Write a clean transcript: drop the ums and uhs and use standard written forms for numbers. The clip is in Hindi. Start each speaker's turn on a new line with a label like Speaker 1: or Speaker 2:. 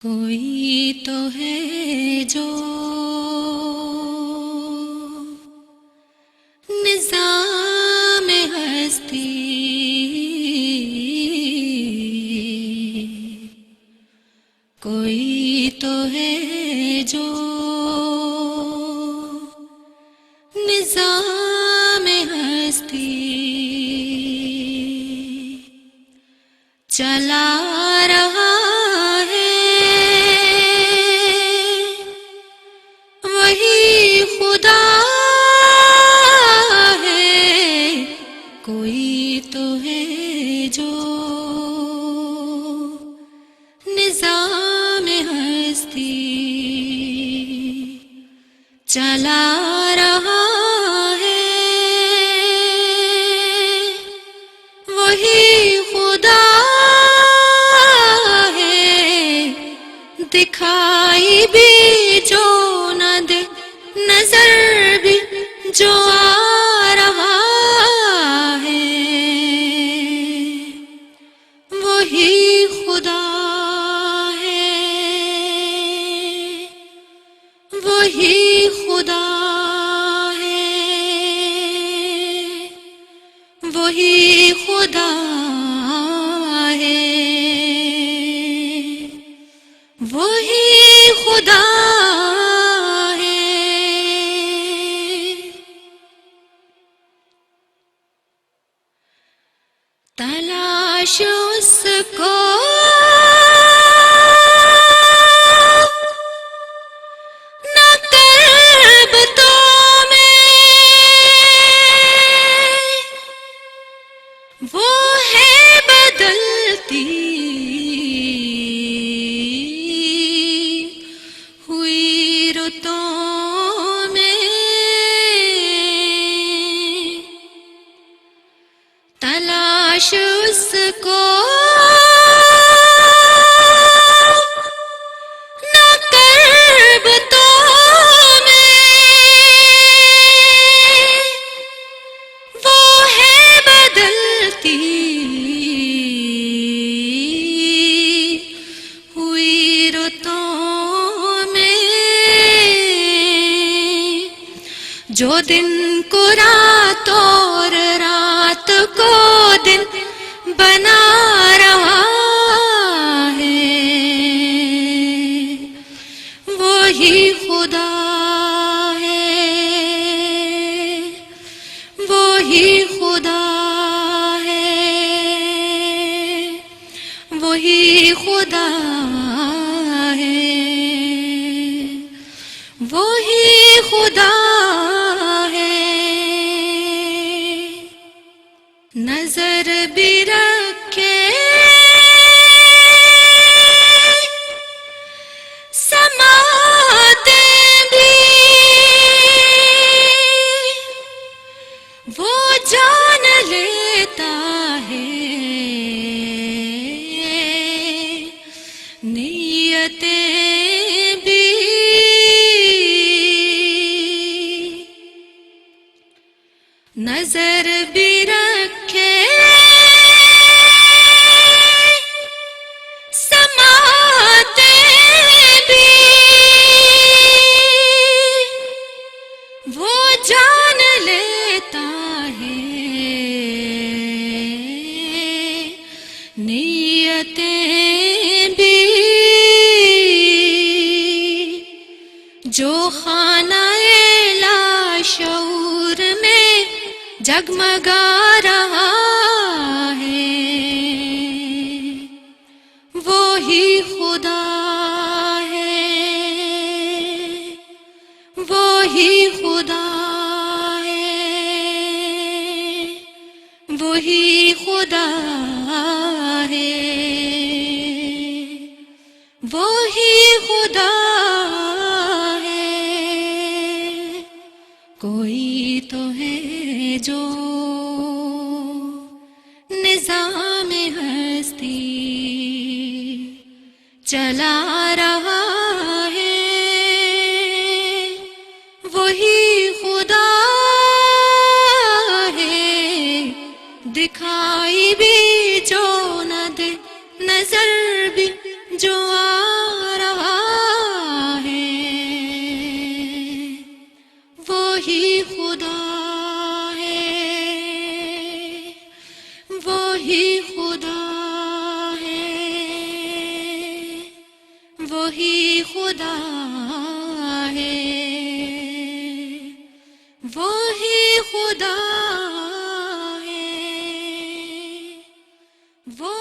Speaker 1: कोई तो है जो निज़ाम हस्ती कोई तो है जो निज़ाम हस्ती चला रहा है, वही खुदा है। कोई तो है जो निज़ाम हस्ती चला रहा है, वही खुदा दिखाई भी जो न दे, नजर भी जो आ रहा है, वही खुदा है, वही खुदा है, वही खुदा है, वही खुदा है। तलाश उसको न करबतों में, वो है बदलती रुतों में। तलाश उसको न करबतों में, वो है बदलती हुई रुतों में। जो दिन को रात और रात को दिन बना रहा है, वही खुदा है, वही खुदा है, वही खुदा है, वही खुदा है। नजर भी रखे समाते भी, वो जान लेता है नियतें भी। नजर भी रखे समाते भी, वो जान लेता है नियतें भी। जो खानाए लाशऊर में जगमगा रहा है, वही खुदा है, वही खुदा है, वही खुदा है, वही खुदा है। कोई तो है जो निज़ाम हस्ती चला रहा है, वही खुदा है। दिखाई भी जो न दे, नजर भी जो आ रहा है वो ही खुदा है, वो ही खुदा है, वो ही खुदा है, वो ही खुदा है, वो